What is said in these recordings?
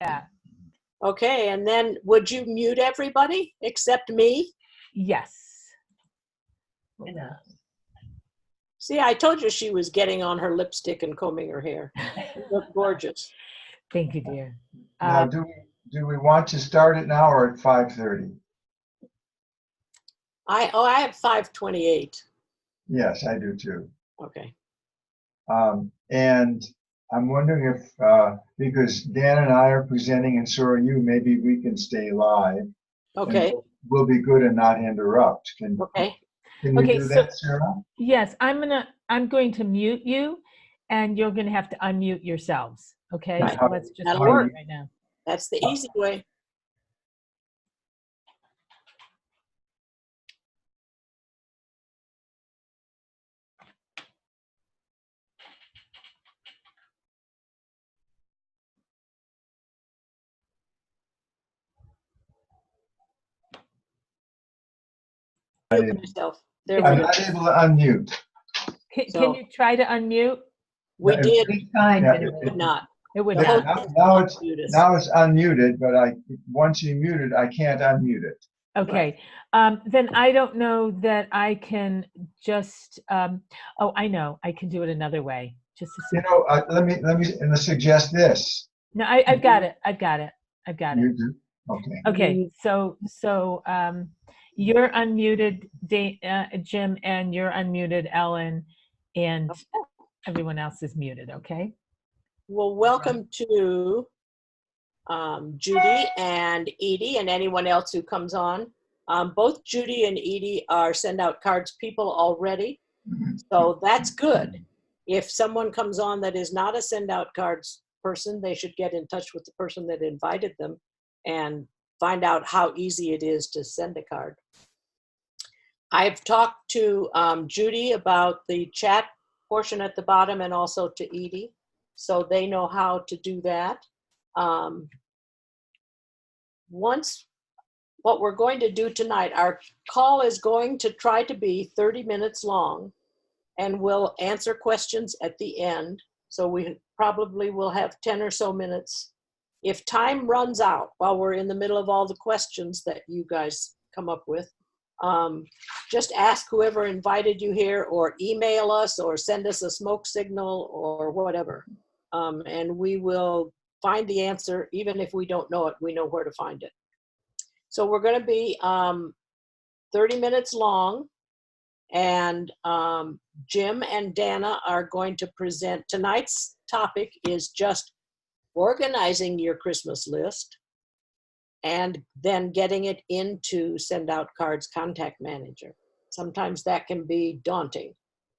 Yeah. Okay, and then would you mute everybody except me? Yes. See, I told you she was getting on her lipstick and combing her hair. She looked gorgeous. Thank you, dear. Now, do we want to start it now or at 5:30? I have 5:28. Yes, I do too. Okay. And I'm wondering if, because Dan and I are presenting and so are you, maybe we can stay live. Okay. We'll be good and not interrupt. Okay. Can you do that, Sarah? Yes, I'm going to mute you, and you're going to have to unmute yourselves. Okay, Right. so let's just That'll work work right now. That's the easy way. Myself. There we I'm go. not able to unmute. Can you try to unmute? We did. We tried, but it But not. It would The whole not. thing Now is muted. it's unmuted, but once you mute it, I can't unmute it. Okay, then I don't know that I can just, oh, I know, I can do it another way. Just a second. Let me suggest this. No, I've got it. I've got it. You do? Okay. Okay, so you're unmuted, Jim, and you're unmuted, Ellen, and everyone else is muted, okay? Well, welcome to Judy and Edie and anyone else who comes on. Both Judy and Edie are SendOutCards people already, so that's good. If someone comes on that is not a SendOutCards person, they should get in touch with the person that invited them and find out how easy it is to send a card. I've talked to Judy about the chat portion at the bottom and also to Edie, so they know how to do that. What we're going to do tonight, our call is going to try to be 30 minutes long, and we'll answer questions at the end. So we probably will have 10 or so minutes. If time runs out while we're in the middle of all the questions that you guys come up with, just ask whoever invited you here, or email us, or send us a smoke signal, or whatever. And we will find the answer. Even if we don't know it, we know where to find it. So we're going to be 30 minutes long, and Jim and Dana are going to present. Tonight's topic is just organizing your Christmas list and then getting it into SendOutCards Contact Manager. Sometimes that can be daunting.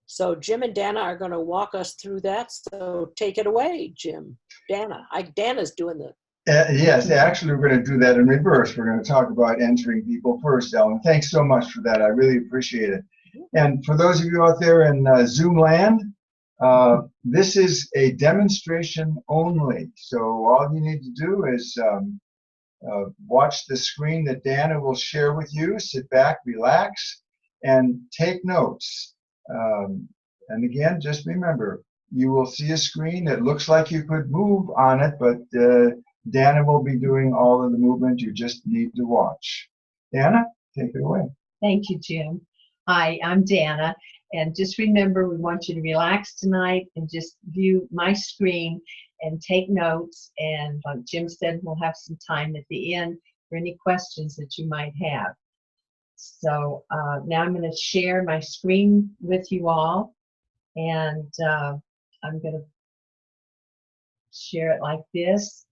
So Jim and Dana are going to walk us through that. So take it away, Jim. Dana's doing the. Yes, actually, we're going to do that in reverse. We're going to talk about entering people first, Ellen. Thanks so much for that. I really appreciate it. And for those of you out there in Zoom land, this is a demonstration only. So all you need to do is watch the screen that Dana will share with you, sit back, relax, and take notes. And again, just remember, you will see a screen that looks like you could move on it, but Dana will be doing all of the movement. You just need to watch. Dana, take it away. Thank you, Jim. Hi, I'm Dana. And just remember, we want you to relax tonight and just view my screen and take notes. And like Jim said, we'll have some time at the end for any questions that you might have. So now I'm going to share my screen with you all. And I'm going to share it like this.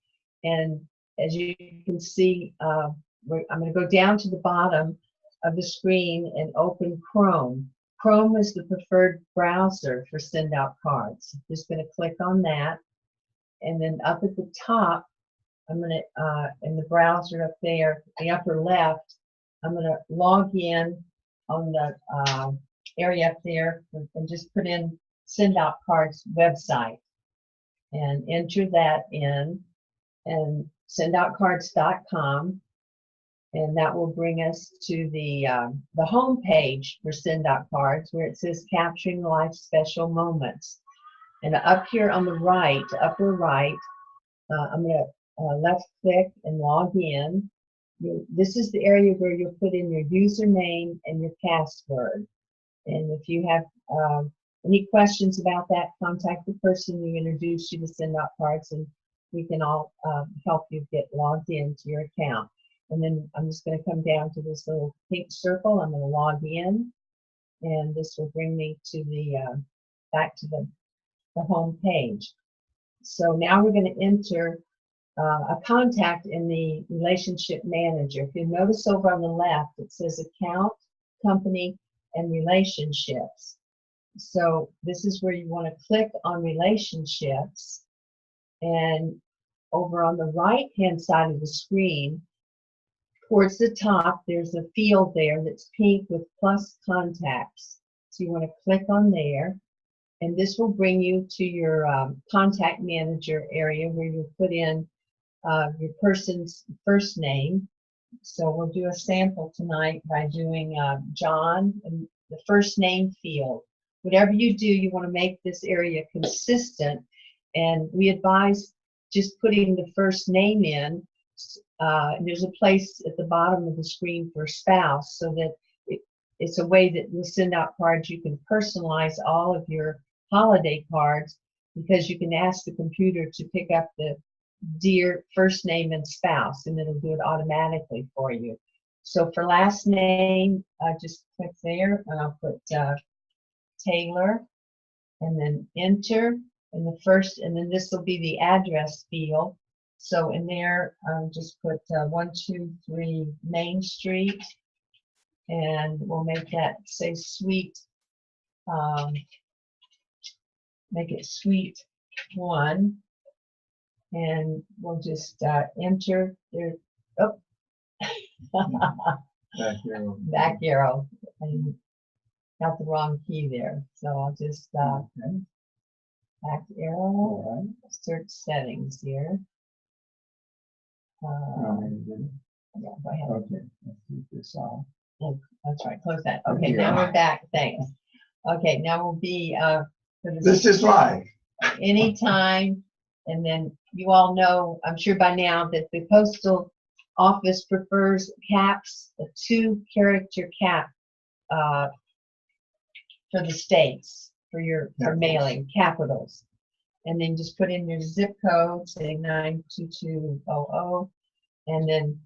And as you can see, I'm going to go down to the bottom of the screen and open Chrome. Chrome is the preferred browser for SendOutCards. I'm just going to click on that. And then up at the top, I'm going to, in the browser up there, the upper left, I'm going to log in on the area up there and just put in SendOutCards website and enter that in, and SendOutCards.com, and that will bring us to the home page for SendOutCards, where it says Capturing Life's Special Moments. And up here on the right, upper right, I'm going to left click and log in. This is the area where you'll put in your username and your password. And if you have any questions about that, contact the person who introduced you to SendOutCards, and we can all help you get logged into your account. And then I'm just going to come down to this little pink circle. I'm going to log in, and this will bring me to the back to the home page. So now we're going to enter a contact in the relationship manager. If you notice over on the left, it says account, company, and relationships. So this is where you want to click on relationships, and over on the right hand side of the screen towards the top there's a field there that's pink with plus contacts. So you want to click on there, and this will bring you to your contact manager area where you put in your person's first name. So we'll do a sample tonight by doing John and the first name field. Whatever you do, you want to make this area consistent, and we advise just putting the first name in. There's a place at the bottom of the screen for spouse, so that it's a way that we'll send out cards. You can personalize all of your holiday cards, because you can ask the computer to pick up the dear first name and spouse, and it'll do it automatically for you. So for last name, just click there, and I'll put Taylor, and then enter, and the first, and then this will be the address field. So in there, just put 123 Main Street, and we'll make that say Suite, make it Suite 1, and we'll just enter there. Oh, back arrow, and got the wrong key there. So I'll just back arrow, search settings here. Yeah, go ahead. Okay, let's keep this on. Oh, that's right, close that. Okay, now we're back, thanks. Okay, now we'll be This is live. anytime, and then you all know, I'm sure by now, that the Postal Office prefers caps, a 2-character cap for the states, for your for mailing, capitals. And then just put in your zip code, say 92200, and then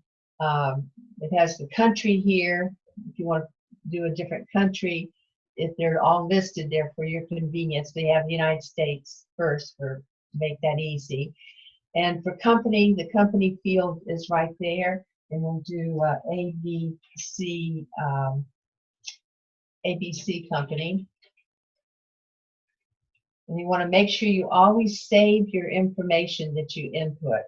it has the country here. If you want to do a different country, if they're all listed there for your convenience, they have the United States first to make that easy. And for company, the company field is right there, and we'll do ABC company. And you want to make sure you always save your information that you input.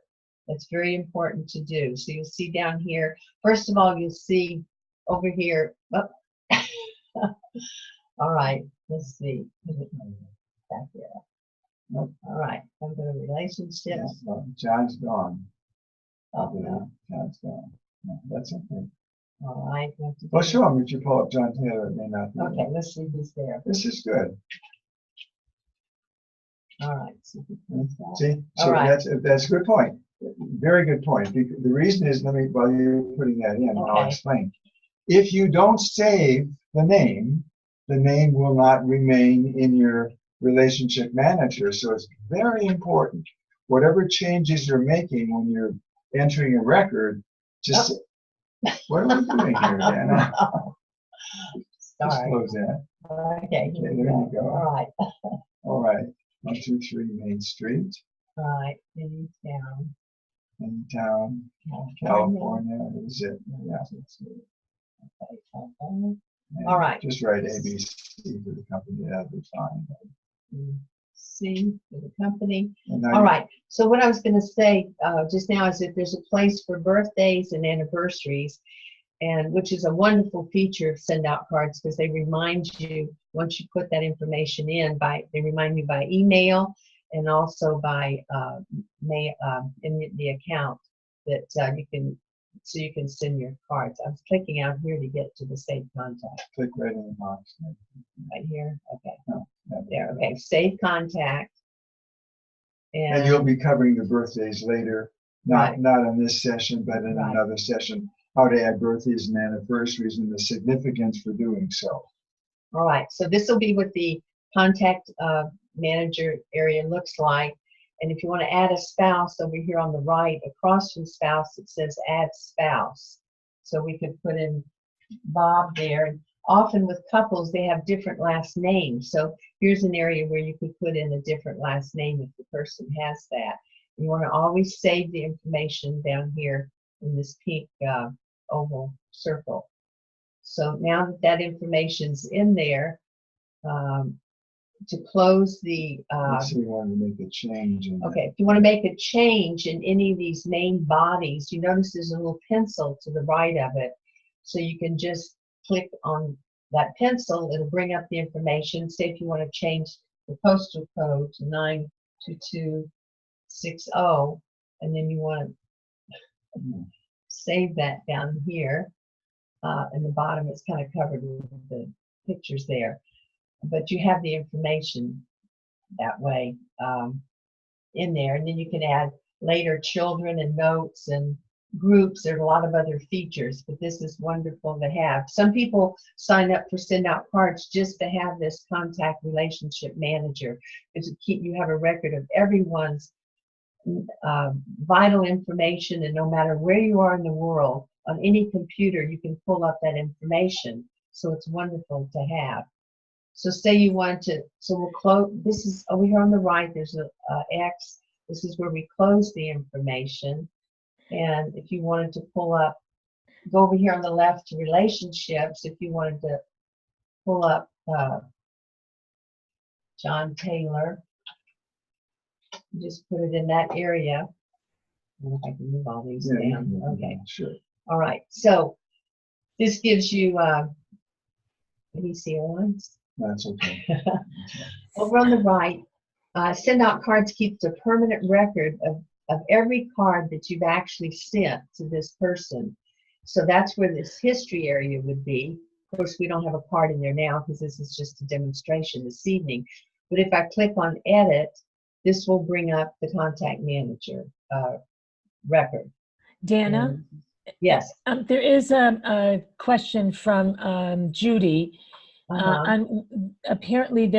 That's very important to do. So you'll see down here, first of all, you'll see over here. Oh. All right, let's see. Back there. All right, I'm going to relationships. Yeah, John's gone. Oh, no. John's gone. No, that's okay. All right. Well, show him if you pull up John Taylor. It may not be. Okay, let's see who's there. This is good. All right. See, All so right. that's a good point. Very good point. The reason is, let me, while you're putting that in, I'll Okay. explain. If you don't save the name will not remain in your relationship manager. So it's very important. Whatever changes you're making when you're entering a record, just what are we doing here, Dana? Just Sorry. close that. Okay, here Okay, we there go. you go. All right. All right. 123 Main Street, All right. In town. in town, California. Is it? Yeah. Okay. And All right. Just write ABC for the company. That'll be fine. C for the company. And now All right. So what I was going to say just now is that there's a place for birthdays and anniversaries, and which is a wonderful feature of SendOutCards, because they remind you once you put that information in. They remind you by email and also by in the account that you can send your cards. I was clicking out here to get to the save contact. click right in the box. Right here. Okay. No, There. Okay. Save contact. And you'll be covering the birthdays later not Right. not in this session, but in Right. another session, how to add birthdays and anniversaries and the significance for doing so. All right, so this will be what the contact manager area looks like. And if you want to add a spouse over here on the right, across from spouse, it says add spouse. So we could put in Bob there. And often with couples, they have different last names. So here's an area where you could put in a different last name if the person has that. You want to always save the information down here in this pink oval circle. So now that that information's in there, to close the, Let's say you want to make a change. okay, if you want to make a change in any of these main bodies, you notice there's a little pencil to the right of it. So you can just click on that pencil, it'll bring up the information. Say if you want to change the postal code to 92260, and then you want to save that down here. In the bottom, it's kind of covered with the pictures there. But you have the information that way in there. And then you can add later children and notes and groups. There's a lot of other features, but this is wonderful to have. Some people sign up for SendOutCards just to have this contact relationship manager, because you have a record of everyone's vital information, and no matter where you are in the world, on any computer, you can pull up that information. So it's wonderful to have. So say you want to, so we'll close, this is over here on the right, there's a X. This is where we close the information. And if you wanted to pull up, go over here on the left to relationships. If you wanted to pull up John Taylor, just put it in that area. I don't know if I can move all these down. Okay. Sure. All right. So this gives you, let me see once. That's okay. Over on the right, SendOutCards keeps a permanent record of every card that you've actually sent to this person. So that's where this history area would be. Of course, we don't have a card in there now because this is just a demonstration this evening. But if I click on edit, this will bring up the contact manager record. Dana? Yes. There is a question from Judy. Apparently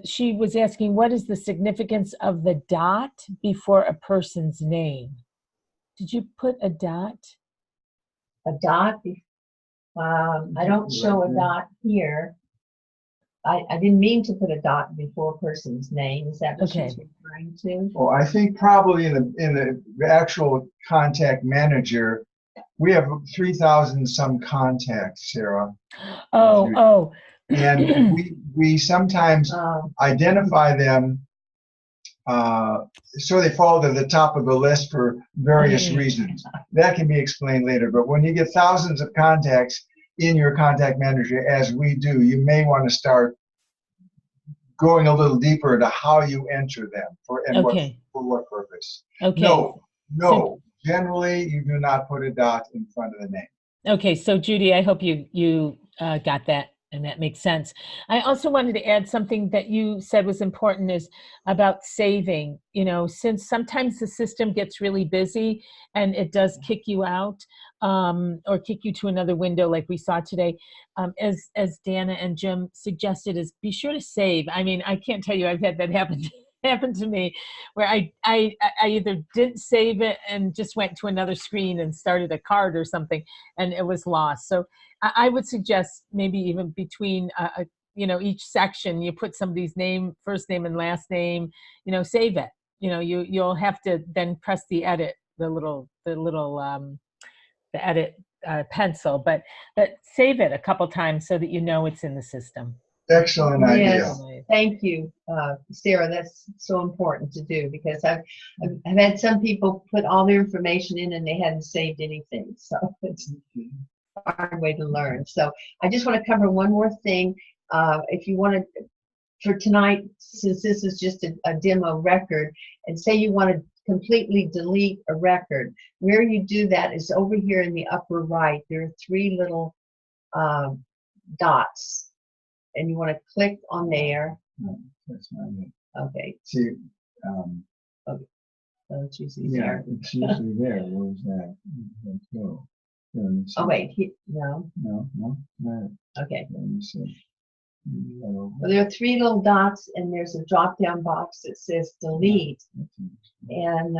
she was asking, what is the significance of the dot before a person's name? Did you put a dot? A dot? I don't show a dot here. I didn't mean to put a dot before a person's name. Is that what she's referring to? Oh, I think probably in the actual contact manager, we have 3,000 some contacts, Sarah. Oh. And we sometimes identify them so they fall to the top of the list for various reasons. That can be explained later. But when you get thousands of contacts in your contact manager, as we do, you may want to start going a little deeper into how you enter them for what purpose. Okay. No. Generally, you do not put a dot in front of the name. Okay, so Judy, I hope you got that, and that makes sense. I also wanted to add something that you said was important is about saving. Since sometimes the system gets really busy and it does kick you out or kick you to another window like we saw today, as Dana and Jim suggested, is be sure to save. I mean, I can't tell you I've had that happened to me where I either didn't save it and just went to another screen and started a card or something and it was lost. So I would suggest maybe even between each section you put somebody's name, first name and last name, save it. You'll have to then press the edit, the edit pencil, but save it a couple times so that it's in the system. Excellent idea. Yes, thank you, Sarah. That's so important to do because I've had some people put all their information in and they hadn't saved anything. So it's a hard way to learn. So I just want to cover one more thing. If you want to, for tonight, since this is just a demo record, and say you want to completely delete a record, where you do that is over here in the upper right. There are 3 little dots. And you want to click on there. That's not it. Okay. See, Okay. So it's usually Yeah, there. it's usually there. Where's that? Let's go. Let me see. Oh, wait, no, No, no, no. okay. Let me see. Well, there are 3 little dots and there's a drop-down box that says delete. And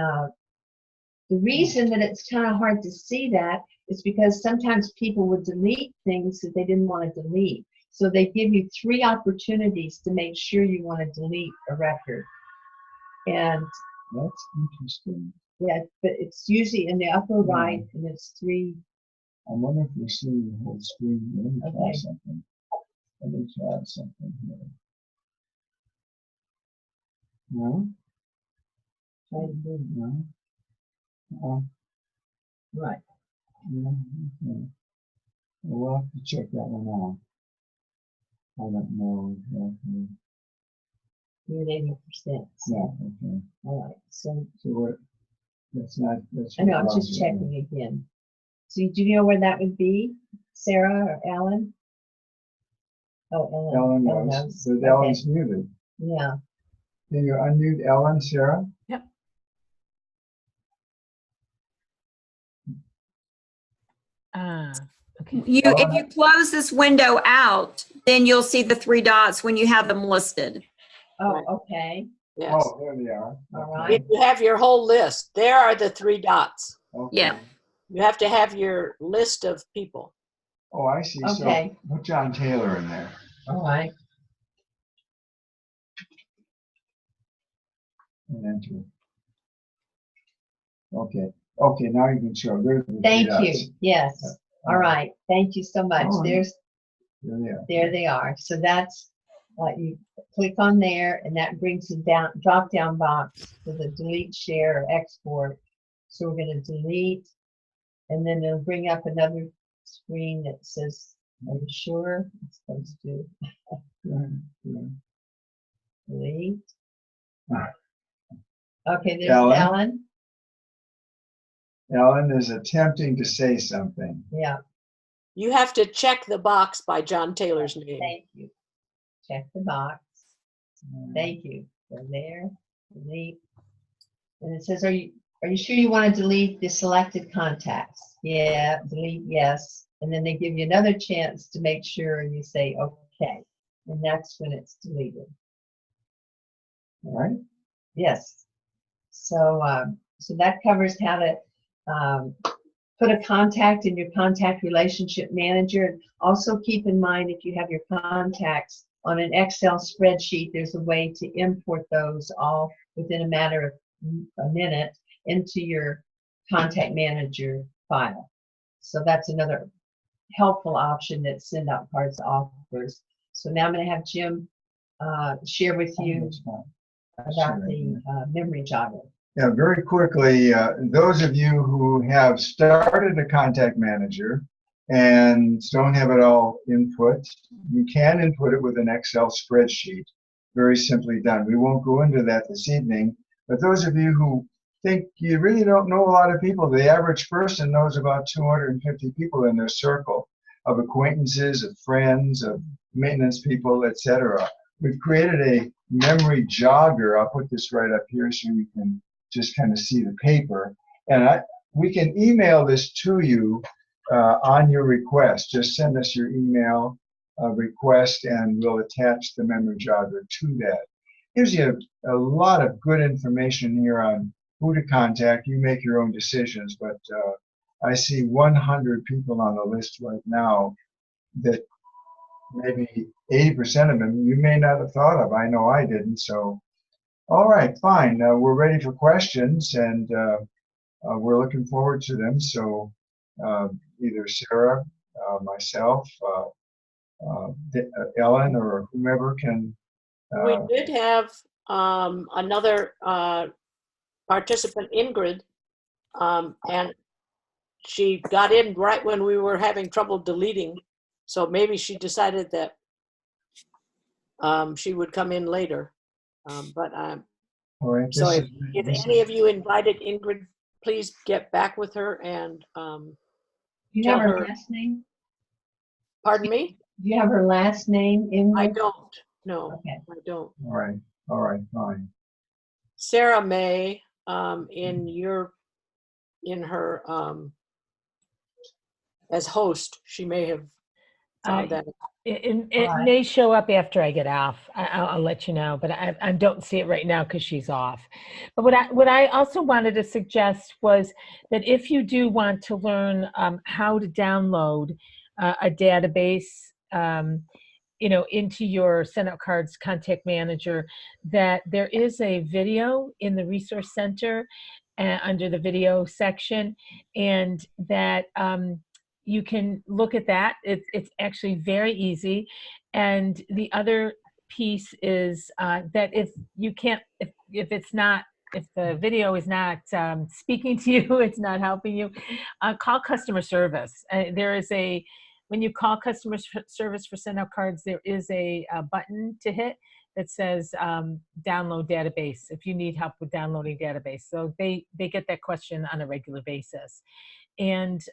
the reason that it's kind of hard to see that is because sometimes people would delete things that they didn't want to delete. So they give you 3 opportunities to make sure you want to delete a record. And That's interesting. yeah, but it's usually in the upper right and it's 3. I wonder if you see the whole screen. Let me try Okay. something. Let me try something here. No? No? Right. Yeah, okay. We'll have to check that one out. I don't know exactly. You're at 80%. Yeah, okay. All right. So So what? That's not. That's I know, I'm wrong just here. checking again. So do you know where that would be, Sarah or Alan? Oh, Ellen Ellen knows. knows. But Okay. Ellen's muted. Yeah. Can you unmute Ellen, Sarah? Ah, okay. If you close this window out, then you'll see the 3 dots when you have them listed. Oh, Right. okay. Yes. Oh, there they are. All Okay. right. If you have your whole list, there are the 3 dots. Okay. Yeah. You have to have your list of people. Oh, I see. Okay. So put John Taylor in there. All right. And enter. Okay. Okay, now you can show. There's the 3 Thank dots. you. Yes. All right. Thank you so much. Oh, There they are. So that's you click on there, and that brings a drop down box for the delete, share, or export. So we're going to delete, and then it'll bring up another screen that says, "Are you sure?" It's supposed to delete. Okay, there's Ellen? Ellen. Ellen is attempting to say something. Yeah. You have to check the box by John Taylor's name. Thank you. Check the box. Thank you. Go there, delete. And it says, are you sure you want to delete the selected contacts? Yeah, delete, yes. And then they give you another chance to make sure, and you say, okay. And that's when it's deleted. All right. Yes. So, so that covers how to put a contact in your contact relationship manager. Also keep in mind, if you have your contacts on an Excel spreadsheet, there's a way to import those all within a matter of a minute into your contact manager file. So that's another helpful option that SendOutCards offers. So now I'm going to have Jim share with you about the memory jogger. Yeah, very quickly, those of you who have started a contact manager and don't have it all input, you can input it with an Excel spreadsheet. Very simply done. We won't go into that this evening, but those of you who think you really don't know a lot of people, the average person knows about 250 people in their circle of acquaintances, of friends, of maintenance people, etc. We've created a memory jogger. I'll put this right up here so you can just kind of see the paper. And we can email this to you on your request. Just send us your email request and we'll attach the memory jogger to that. Gives you a lot of good information here on who to contact. You make your own decisions, but I see 100 people on the list right now that maybe 80% of them you may not have thought of. I know I didn't. So, all right, fine. We're ready for questions, and we're looking forward to them. So either Sarah, myself, Ellen, or whomever can. We did have another participant, Ingrid, and she got in right when we were having trouble deleting. So maybe she decided that she would come in later. All right, So if any of you invited Ingrid, please get back with her and Do you tell have her her. last name? Pardon me? Do you have her last name in I there? don't. No, Okay. I don't. all right, fine. Sarah May. in her, as host, she may have found that. It Right. may show up after I get off. I'll let you know, but I don't see it right now because she's off. But what I also wanted to suggest was that if you do want to learn how to download a database, into your SendOutCards contact manager, that there is a video in the resource center under the video section, and that you can look at that. It's actually very easy. And the other piece is that if you can't, if it's not, if the video is not speaking to you, it's not helping you, call customer service. When you call customer service for SendOutCards, there is a button to hit that says download database if you need help with downloading database. So they get that question on a regular basis. And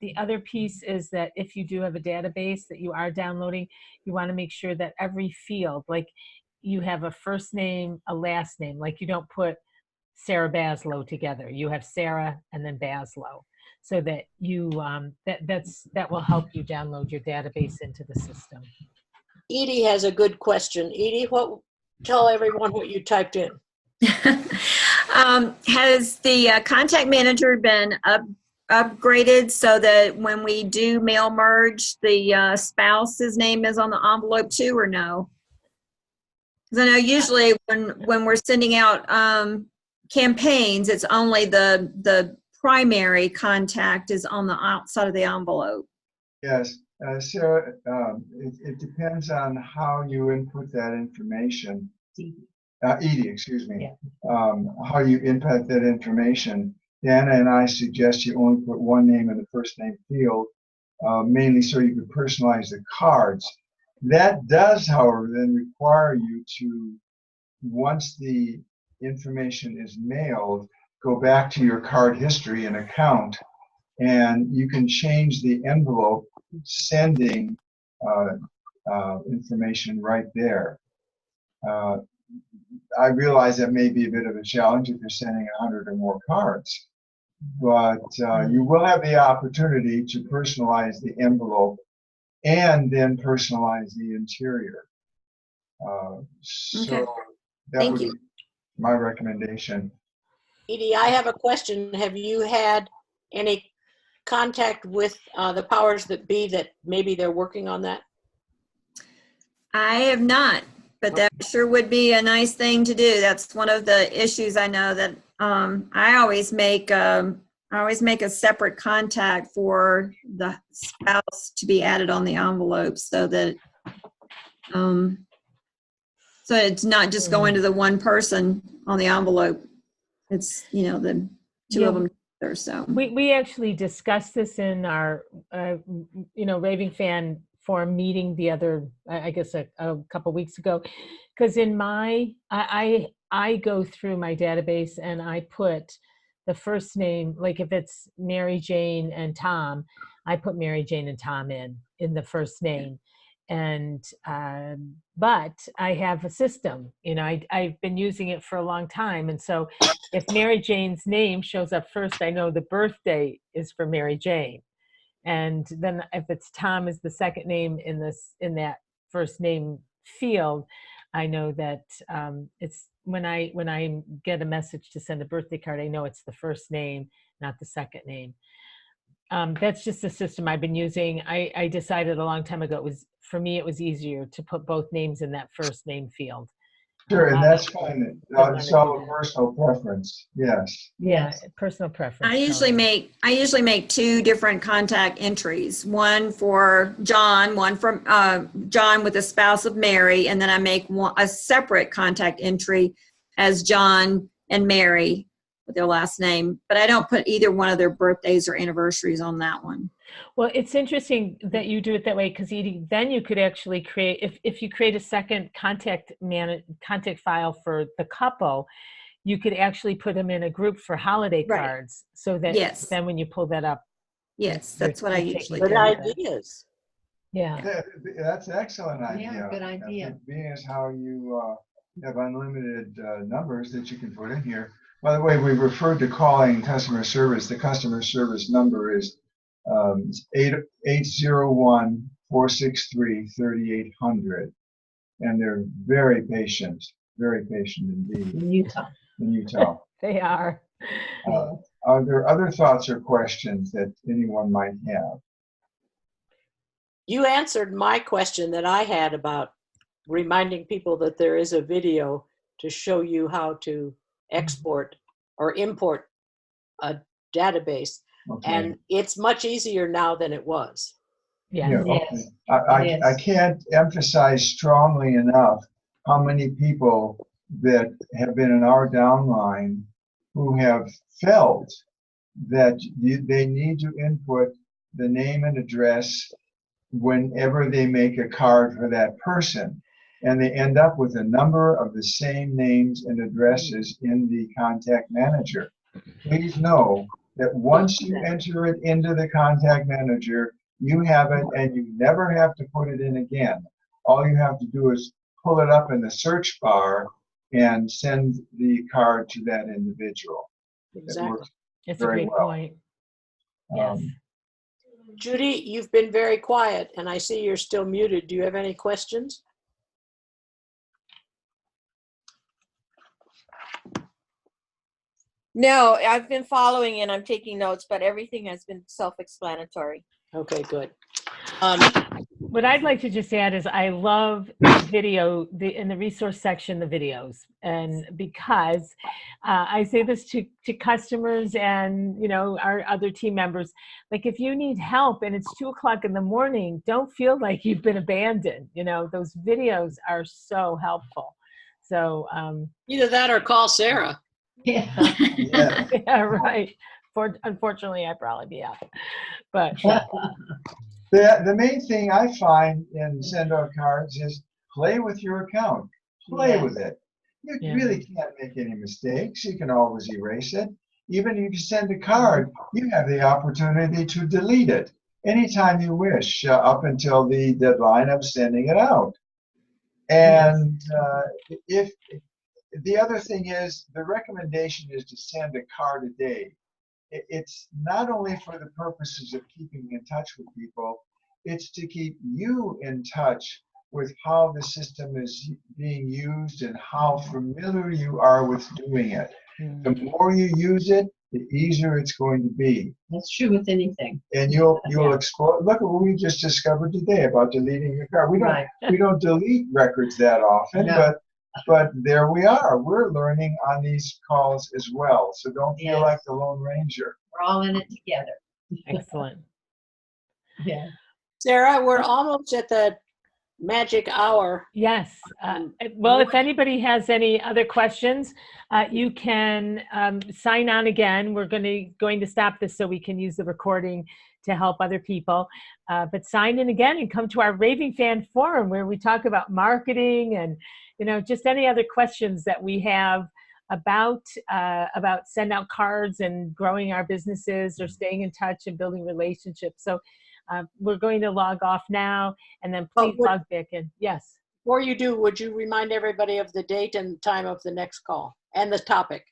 the other piece is that if you do have a database that you are downloading, you want to make sure that every field, like you have a first name, a last name, like you don't put Sarah Baslow together. You have Sarah and then Baslow, so that you that will help you download your database into the system. Edie has a good question. Edie, tell everyone what you typed in. Has the contact manager been upgraded so that when we do mail merge, the spouse's name is on the envelope too, or no? Because I know usually when we're sending out campaigns, it's only the primary contact is on the outside of the envelope. Yes, Sarah, it depends on how you input that information. Edie, excuse me. Yeah. How you input that information. Dana and I suggest you only put one name in the first name field, mainly so you can personalize the cards. That does, however, then require you to, once the information is mailed, go back to your card history and account, and you can change the envelope sending information right there. I realize that may be a bit of a challenge if you're sending 100 or more cards, but you will have the opportunity to personalize the envelope and then personalize the interior. Okay. So that Thank would you. be my recommendation. Edie, I have a question. Have you had any contact with the powers that be that maybe they're working on that? I have not, but that sure would be a nice thing to do. That's one of the issues I know that I always make a separate contact for the spouse to be added on the envelope so that so it's not just going to the one person on the envelope. It's, the two of them together, so. We actually discussed this in our, Raving Fan Forum meeting the other, I guess a couple weeks ago, because in I go through my database and I put the first name, like if it's Mary Jane and Tom, I put Mary Jane and Tom in the first name. And but I have a system, I've been using it for a long time, and so if Mary Jane's name shows up first, I know the birthday is for Mary Jane, and then if it's Tom is the second name in that first name field, I know that it's when I get a message to send a birthday card, I know it's the first name, not the second name. That's just a system I've been using. I decided a long time ago for me it was easier to put both names in that first name field. Sure, and that's fine. It's all a personal preference. Yes. Yeah, personal preference. I usually make two different contact entries. One for John, one from John with the spouse of Mary, and then I make a separate contact entry as John and Mary with their last name, but I don't put either one of their birthdays or anniversaries on that one. Well, it's interesting that you do it that way, because then you could actually create, if you create a second contact file for the couple, you could actually put them in a group for holiday Right. cards, so that Yes. then when you pull that up. Yes, that's what I usually Good do. ideas. Yeah. That's an excellent idea. Yeah, good idea. Being as how you have unlimited numbers that you can put in here. By the way, we referred to calling customer service. The customer service number is 801-463-3800. And they're very patient indeed In Utah. in Utah. They are. Are there other thoughts or questions that anyone might have? You answered my question that I had about reminding people that there is a video to show you how to export or import a database. Okay. And it's much easier now than it was. Yes. Yeah, Yes. okay. I can't emphasize strongly enough how many people that have been in our downline who have felt that they need to input the name and address whenever they make a card for that person. And they end up with a number of the same names and addresses in the contact manager. Please know that once you enter it into the contact manager, you have it and you never have to put it in again. All you have to do is pull it up in the search bar and send the card to that individual. It Exactly. works It's a very great well. point. Yes. Judy, you've been very quiet and I see you're still muted. Do you have any questions? No, I've been following and I'm taking notes, but everything has been self-explanatory. Okay, good. What I'd like to just add is I love the video, in the resource section, the videos. And because I say this to customers and, you know, our other team members, like if you need help and it's 2 o'clock in the morning, don't feel like you've been abandoned. You know, those videos are so helpful. So Either that or call Sarah. Yeah. Yeah. yeah, right. Unfortunately, I'd probably be out. But The main thing I find in SendOutCards is play with your account. Play with it. You Yeah. really can't make any mistakes. You can always erase it. Even if you send a card, you have the opportunity to delete it anytime you wish up until the deadline of sending it out. And if the other thing is, the recommendation is to send a card a day. It's not only for the purposes of keeping in touch with people, it's to keep you in touch with how the system is being used and how familiar you are with doing it. The more you use it, the easier it's going to be. That's true with anything. And you'll explore. Look at what we just discovered today about deleting your card. We don't delete records that often, No. but there we are. We're learning on these calls as well. So don't feel Yes. like the Lone Ranger. We're all in it together. excellent. Yeah. Sarah, we're almost at the magic hour. Yes. Well, if anybody has any other questions, you can sign on again. We're going to stop this so we can use the recording to help other people. But sign in again and come to our Raving Fan Forum where we talk about marketing and, you know, just any other questions that we have about SendOutCards and growing our businesses or staying in touch and building relationships. So we're going to log off now and then please log back in. Yes. Before you do, would you remind everybody of the date and time of the next call and the topic?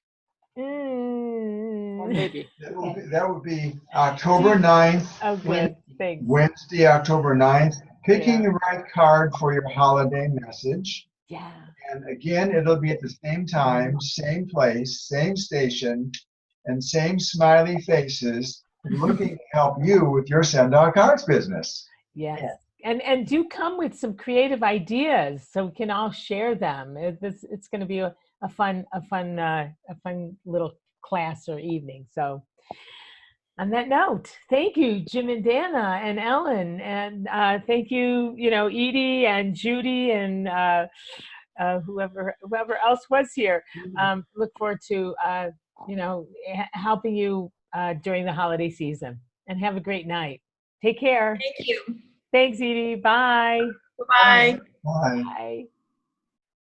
Or maybe. That would be October 9th. Oh, good. Thanks. Wednesday, October 9th. Picking the right card for your holiday message. Yeah. And again, it'll be at the same time, same place, same station, and same smiley faces looking to help you with your SendOutCards business. Yes. Yes. And do come with some creative ideas so we can all share them. It's going to be a fun little class or evening. So on that note, thank you, Jim and Dana and Ellen, and thank you, Edie and Judy and whoever else was here. Look forward to helping you during the holiday season. And have a great night. Take care. Thank you. Thanks, Edie. Bye. Bye. Bye. Bye.